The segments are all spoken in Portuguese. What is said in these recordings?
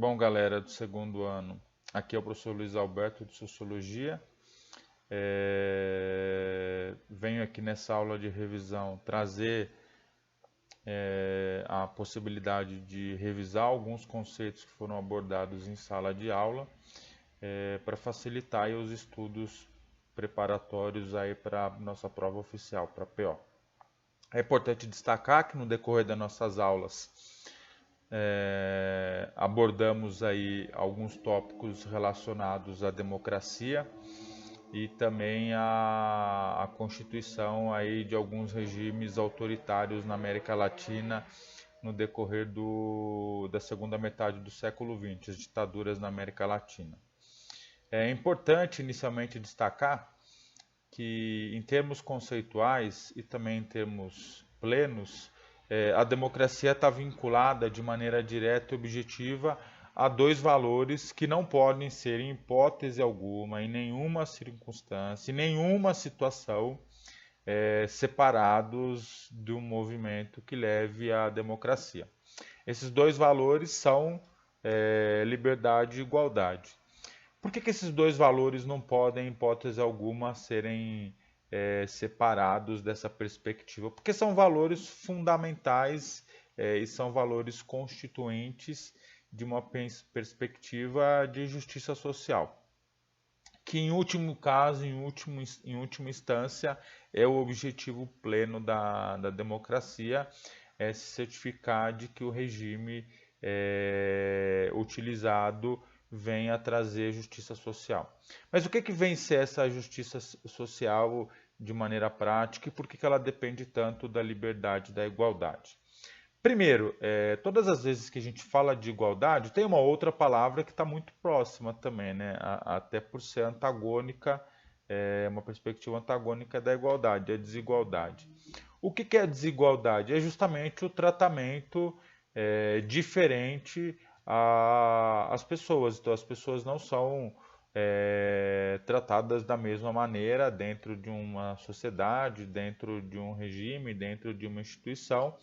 Bom, galera do segundo ano, aqui é o professor Luiz Alberto de Sociologia. Venho aqui nessa aula de revisão trazer a possibilidade de revisar alguns conceitos que foram abordados em sala de aula para facilitar aí os estudos preparatórios aí para a nossa prova oficial, para a PO. É importante destacar que no decorrer das nossas aulas abordamos aí alguns tópicos relacionados à democracia e também a constituição aí de alguns regimes autoritários na América Latina no decorrer da segunda metade do século XX, as ditaduras na América Latina. É importante inicialmente destacar que em termos conceituais e também em termos plenos, a democracia está vinculada de maneira direta e objetiva a dois valores que não podem ser, em hipótese alguma, em nenhuma circunstância, em nenhuma situação, separados de um movimento que leve à democracia. Esses dois valores são liberdade e igualdade. Por que esses dois valores não podem, em hipótese alguma, serem separados dessa perspectiva? Porque são valores fundamentais e são valores constituintes de uma perspectiva de justiça social, que em último caso, em última instância, é o objetivo pleno da democracia, é se certificar de que o regime utilizado vem a trazer justiça social. Mas o que vem ser essa justiça social de maneira prática e por que ela depende tanto da liberdade e da igualdade? Primeiro, todas as vezes que a gente fala de igualdade, tem uma outra palavra que está muito próxima também, né? Até por ser antagônica, uma perspectiva antagônica da igualdade, a desigualdade. O que é a desigualdade? É justamente o tratamento diferente às pessoas. Então, as pessoas não são tratadas da mesma maneira dentro de uma sociedade, dentro de um regime, dentro de uma instituição,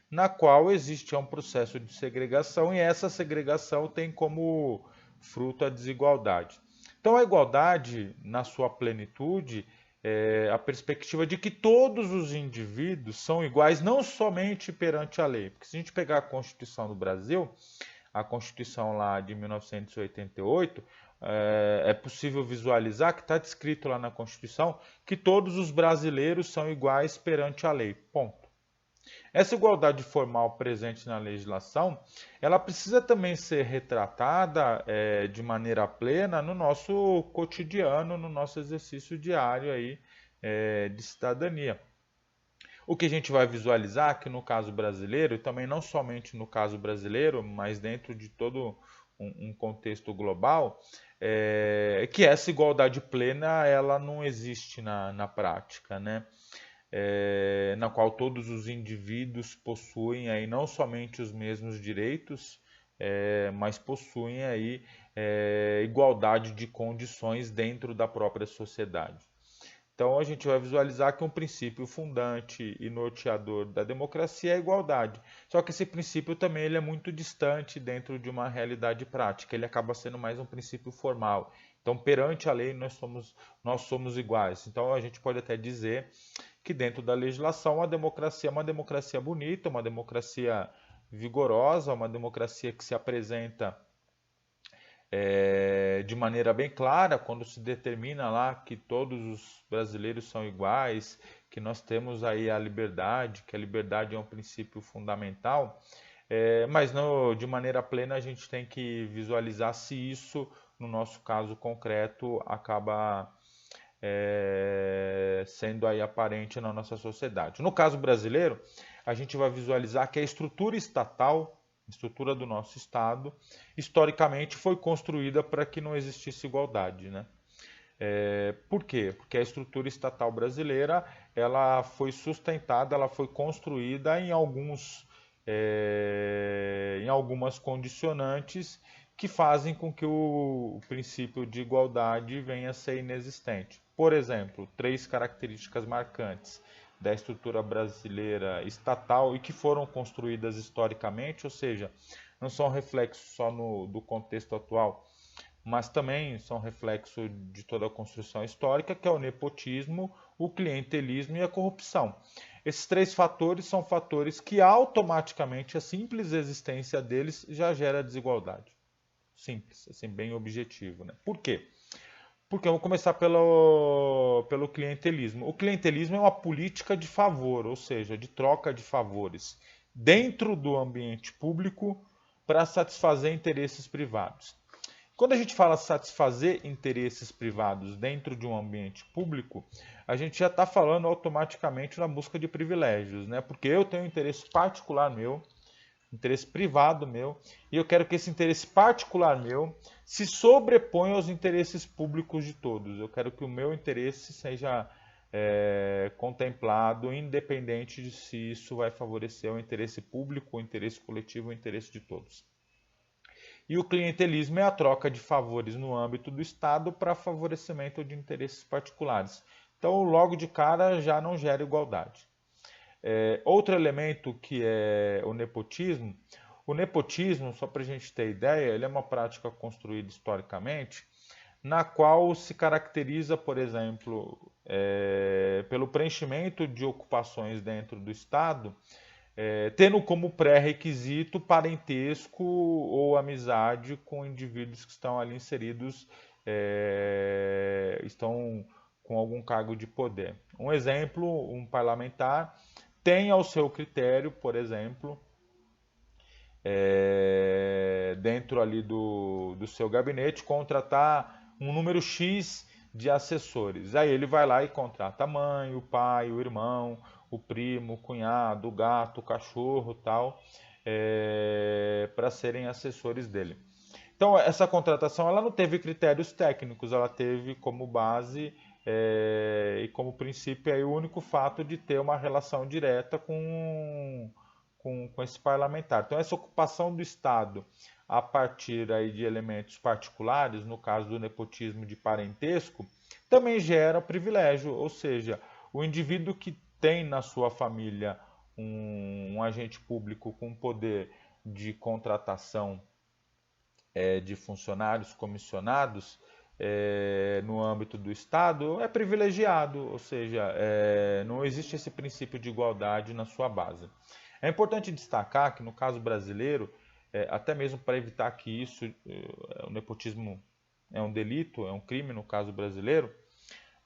na qual existe um processo de segregação e essa segregação tem como fruto a desigualdade. Então, a igualdade, na sua plenitude, é a perspectiva de que todos os indivíduos são iguais, não somente perante a lei. Porque se a gente pegar a Constituição do Brasil, a Constituição lá de 1988, é possível visualizar que está descrito lá na Constituição que todos os brasileiros são iguais perante a lei. Ponto. Essa igualdade formal presente na legislação, ela precisa também ser retratada de maneira plena no nosso cotidiano, no nosso exercício diário aí, de cidadania. O que a gente vai visualizar que no caso brasileiro, e também não somente no caso brasileiro, mas dentro de todo um contexto global, que essa igualdade plena ela não existe na prática, né? Na qual todos os indivíduos possuem aí não somente os mesmos direitos, mas possuem aí igualdade de condições dentro da própria sociedade. Então a gente vai visualizar que um princípio fundante e norteador da democracia é a igualdade. Só que esse princípio também ele é muito distante dentro de uma realidade prática, ele acaba sendo mais um princípio formal. Então perante a lei nós somos iguais. Então a gente pode até dizer que dentro da legislação a democracia é uma democracia bonita, uma democracia vigorosa, uma democracia que se apresenta de maneira bem clara quando se determina lá que todos os brasileiros são iguais, que nós temos aí a liberdade, que a liberdade é um princípio fundamental, mas de maneira plena a gente tem que visualizar se isso, no nosso caso concreto, acaba sendo aí aparente na nossa sociedade. No caso brasileiro, a gente vai visualizar que a estrutura estatal, a estrutura do nosso Estado, historicamente foi construída para que não existisse igualdade, né? Por quê? Porque a estrutura estatal brasileira ela foi sustentada, ela foi construída em algumas condicionantes que fazem com que o princípio de igualdade venha a ser inexistente. Por exemplo, três características marcantes da estrutura brasileira estatal e que foram construídas historicamente, ou seja, não são reflexo só do contexto atual, mas também são reflexo de toda a construção histórica, que é o nepotismo, o clientelismo e a corrupção. Esses três fatores são fatores que automaticamente a simples existência deles já gera desigualdade. Simples, assim, bem objetivo, né? Por quê? Porque eu vou começar pelo clientelismo. O clientelismo é uma política de favor, ou seja, de troca de favores dentro do ambiente público para satisfazer interesses privados. Quando a gente fala satisfazer interesses privados dentro de um ambiente público, a gente já está falando automaticamente na busca de privilégios, né? Porque eu tenho um interesse particular meu, interesse privado meu, e eu quero que esse interesse particular meu se sobreponha aos interesses públicos de todos. Eu quero que o meu interesse seja contemplado, independente de se isso vai favorecer o interesse público, o interesse coletivo, o interesse de todos. E o clientelismo é a troca de favores no âmbito do Estado para favorecimento de interesses particulares. Então, logo de cara, já não gera igualdade. Outro elemento que é o nepotismo, só para a gente ter ideia, ele é uma prática construída historicamente, na qual se caracteriza, por exemplo, pelo preenchimento de ocupações dentro do Estado, tendo como pré-requisito parentesco ou amizade com indivíduos que estão ali inseridos, estão com algum cargo de poder. Um exemplo, um parlamentar tem ao seu critério, por exemplo, dentro ali do seu gabinete, contratar um número X de assessores. Aí ele vai lá e contrata a mãe, o pai, o irmão, o primo, o cunhado, o gato, o cachorro, tal, para serem assessores dele. Então essa contratação ela não teve critérios técnicos, ela teve como base e como princípio aí, o único fato de ter uma relação direta com esse parlamentar. Então essa ocupação do Estado a partir aí de elementos particulares, no caso do nepotismo de parentesco, também gera privilégio, ou seja, o indivíduo que tem na sua família um agente público com poder de contratação de funcionários comissionados no âmbito do Estado é privilegiado, ou seja, não existe esse princípio de igualdade na sua base. É importante destacar que no caso brasileiro, até mesmo para evitar que isso, o nepotismo é um delito, é um crime no caso brasileiro,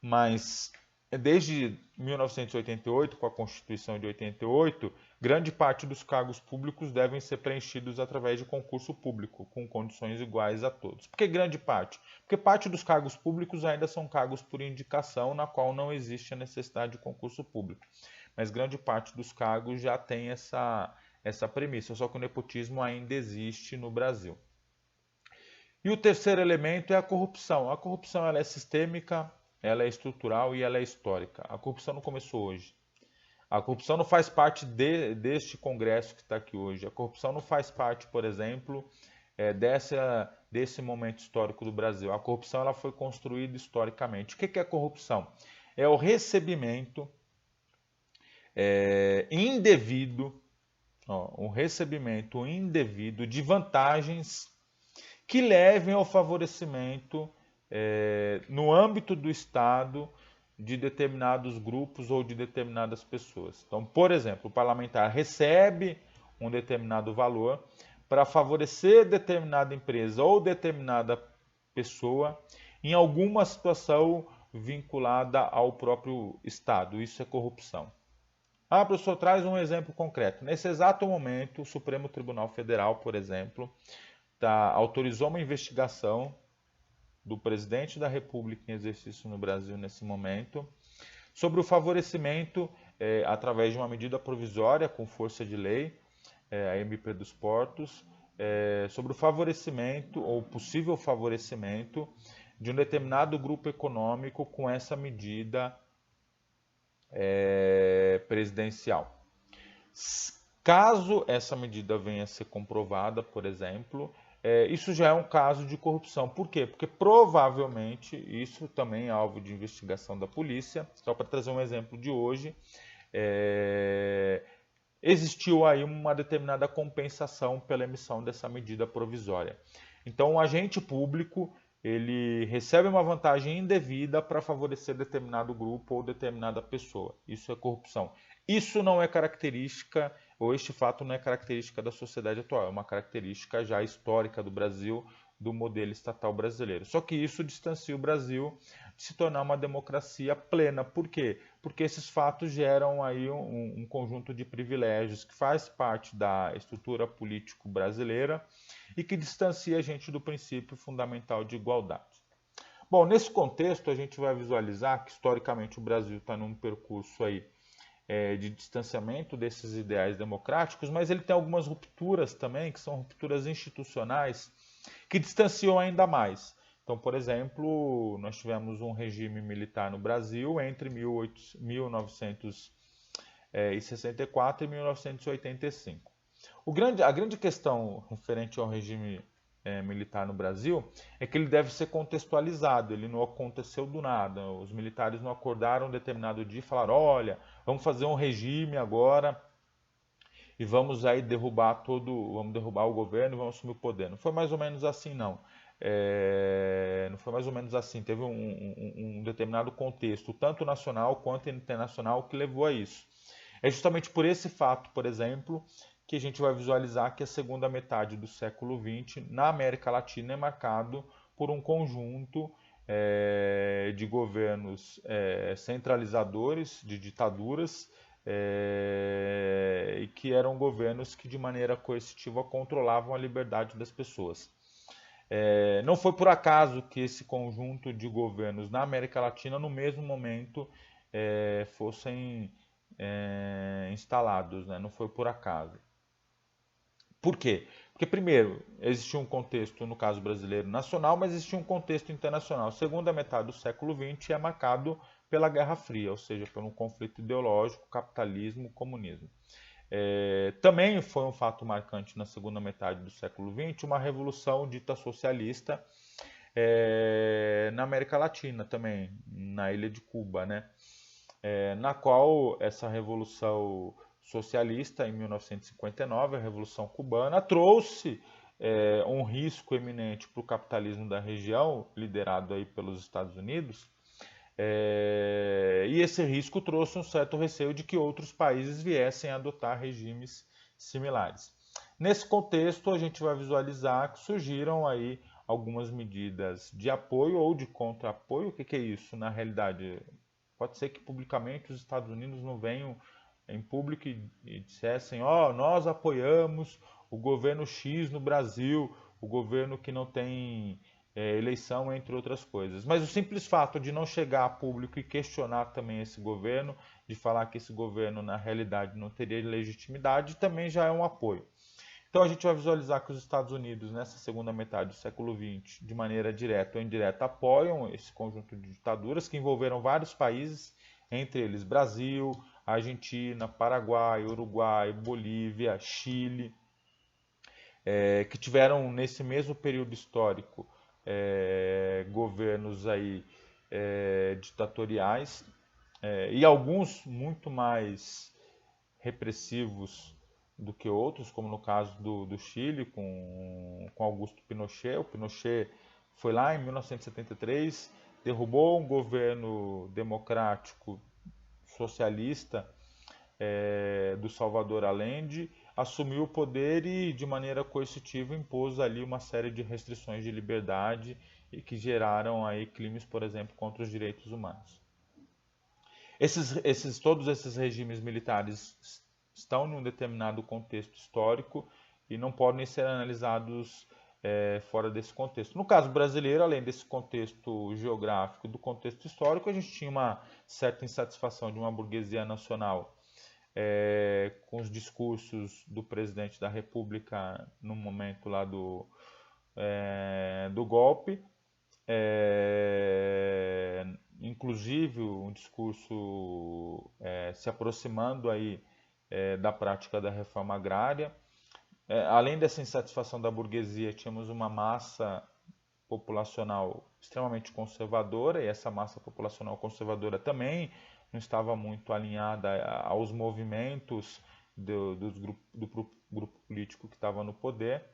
mas desde 1988, com a Constituição de 88, grande parte dos cargos públicos devem ser preenchidos através de concurso público, com condições iguais a todos. Por que grande parte? Porque parte dos cargos públicos ainda são cargos por indicação, na qual não existe a necessidade de concurso público. Mas grande parte dos cargos já tem essa premissa, só que o nepotismo ainda existe no Brasil. E o terceiro elemento é a corrupção. A corrupção ela é sistêmica, ela é estrutural e ela é histórica. A corrupção não começou hoje. A corrupção não faz parte deste congresso que está aqui hoje. A corrupção não faz parte, por exemplo, desse momento histórico do Brasil. A corrupção ela foi construída historicamente. O que é a corrupção? É o recebimento indevido, um recebimento indevido de vantagens que levem ao favorecimento no âmbito do Estado de determinados grupos ou de determinadas pessoas. Então, por exemplo, o parlamentar recebe um determinado valor para favorecer determinada empresa ou determinada pessoa em alguma situação vinculada ao próprio Estado. Isso é corrupção. Ah, professor, traz um exemplo concreto. Nesse exato momento, o Supremo Tribunal Federal, por exemplo, autorizou uma investigação do presidente da República em exercício no Brasil nesse momento, sobre o favorecimento, através de uma medida provisória com força de lei, a MP dos Portos, sobre o favorecimento ou possível favorecimento de um determinado grupo econômico com essa medida presidencial. Caso essa medida venha a ser comprovada, por exemplo, isso já é um caso de corrupção. Por quê? Porque provavelmente, isso também é alvo de investigação da polícia, só para trazer um exemplo de hoje, existiu aí uma determinada compensação pela emissão dessa medida provisória. Então, o agente público ele recebe uma vantagem indevida para favorecer determinado grupo ou determinada pessoa. Isso é corrupção. Isso não é característica, ou este fato não é característica da sociedade atual, é uma característica já histórica do Brasil, do modelo estatal brasileiro. Só que isso distancia o Brasil de se tornar uma democracia plena. Por quê? Porque esses fatos geram aí um conjunto de privilégios que faz parte da estrutura político brasileira e que distancia a gente do princípio fundamental de igualdade. Bom, nesse contexto a gente vai visualizar que historicamente o Brasil está num percurso aí de distanciamento desses ideais democráticos, mas ele tem algumas rupturas também, que são rupturas institucionais, que distanciam ainda mais. Então, por exemplo, nós tivemos um regime militar no Brasil entre 1964 e 1985. A grande questão referente ao regime militar no Brasil é que ele deve ser contextualizado, ele não aconteceu do nada. Os militares não acordaram um determinado dia e falaram: olha, vamos fazer um regime agora e vamos aí vamos derrubar o governo e vamos assumir o poder. Não foi mais ou menos assim, não. Não foi mais ou menos assim. Teve um determinado contexto, tanto nacional quanto internacional, que levou a isso. É justamente por esse fato, por exemplo, que a gente vai visualizar que a segunda metade do século XX na América Latina é marcado por um conjunto de governos centralizadores, de ditaduras, e que eram governos que de maneira coercitiva controlavam a liberdade das pessoas. Não foi por acaso que esse conjunto de governos na América Latina, no mesmo momento, fossem instalados, né? Não foi por acaso. Por quê? Porque, primeiro, existia um contexto, no caso brasileiro, nacional, mas existia um contexto internacional. A segunda metade do século XX é marcado pela Guerra Fria, ou seja, por um conflito ideológico, capitalismo, comunismo. Também foi um fato marcante na segunda metade do século XX uma revolução dita socialista na América Latina também, na ilha de Cuba, né? Na qual essa revolução socialista, em 1959, a Revolução Cubana, trouxe um risco eminente para o capitalismo da região, liderado aí pelos Estados Unidos, e esse risco trouxe um certo receio de que outros países viessem a adotar regimes similares. Nesse contexto, a gente vai visualizar que surgiram aí algumas medidas de apoio ou de contra-apoio. O que é isso? Na realidade, pode ser que publicamente os Estados Unidos não venham em público e dissessem: nós apoiamos o governo X no Brasil, o governo que não tem eleição, entre outras coisas. Mas o simples fato de não chegar a público e questionar também esse governo, de falar que esse governo na realidade não teria legitimidade, também já é um apoio. Então a gente vai visualizar que os Estados Unidos, nessa segunda metade do século XX, de maneira direta ou indireta, apoiam esse conjunto de ditaduras que envolveram vários países, entre eles Brasil, Argentina, Paraguai, Uruguai, Bolívia, Chile, que tiveram nesse mesmo período histórico governos aí ditatoriais, e alguns muito mais repressivos do que outros, como no caso do Chile, com Augusto Pinochet. O Pinochet foi lá em 1973, derrubou um governo democrático socialista do Salvador Allende, assumiu o poder e, de maneira coercitiva, impôs ali uma série de restrições de liberdade e que geraram aí crimes, por exemplo, contra os direitos humanos. Todos esses regimes militares estão em um determinado contexto histórico e não podem ser analisados fora desse contexto. No caso brasileiro, além desse contexto geográfico e do contexto histórico, a gente tinha uma certa insatisfação de uma burguesia nacional com os discursos do presidente da República no momento lá do golpe, inclusive um discurso se aproximando aí da prática da reforma agrária. Além dessa insatisfação da burguesia, tínhamos uma massa populacional extremamente conservadora, e essa massa populacional conservadora também não estava muito alinhada aos movimentos do grupo político que estava no poder.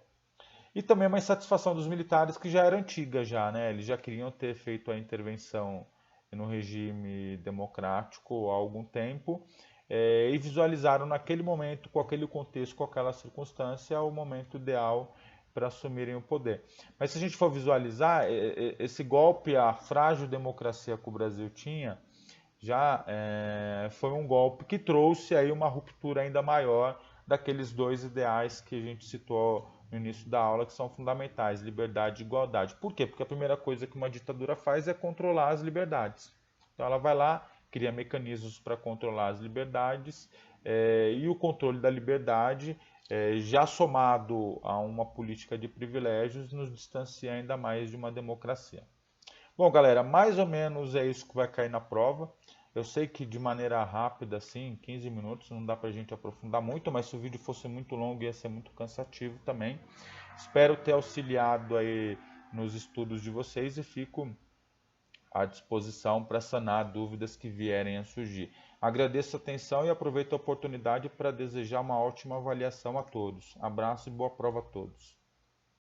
E também uma insatisfação dos militares que já era antiga já, né? Eles já queriam ter feito a intervenção no regime democrático há algum tempo, e visualizaram naquele momento, com aquele contexto, com aquela circunstância, o momento ideal para assumirem o poder. Mas se a gente for visualizar, esse golpe à frágil democracia que o Brasil tinha, já foi um golpe que trouxe aí uma ruptura ainda maior daqueles dois ideais que a gente citou no início da aula, que são fundamentais, liberdade e igualdade. Por quê? Porque a primeira coisa que uma ditadura faz é controlar as liberdades. Então ela vai lá, cria mecanismos para controlar as liberdades, e o controle da liberdade, já somado a uma política de privilégios, nos distancia ainda mais de uma democracia. Bom, galera, mais ou menos é isso que vai cair na prova. Eu sei que de maneira rápida, assim, 15 minutos, não dá pra gente aprofundar muito, mas se o vídeo fosse muito longo ia ser muito cansativo também. Espero ter auxiliado aí nos estudos de vocês e fico à disposição para sanar dúvidas que vierem a surgir. Agradeço a atenção e aproveito a oportunidade para desejar uma ótima avaliação a todos. Abraço e boa prova a todos.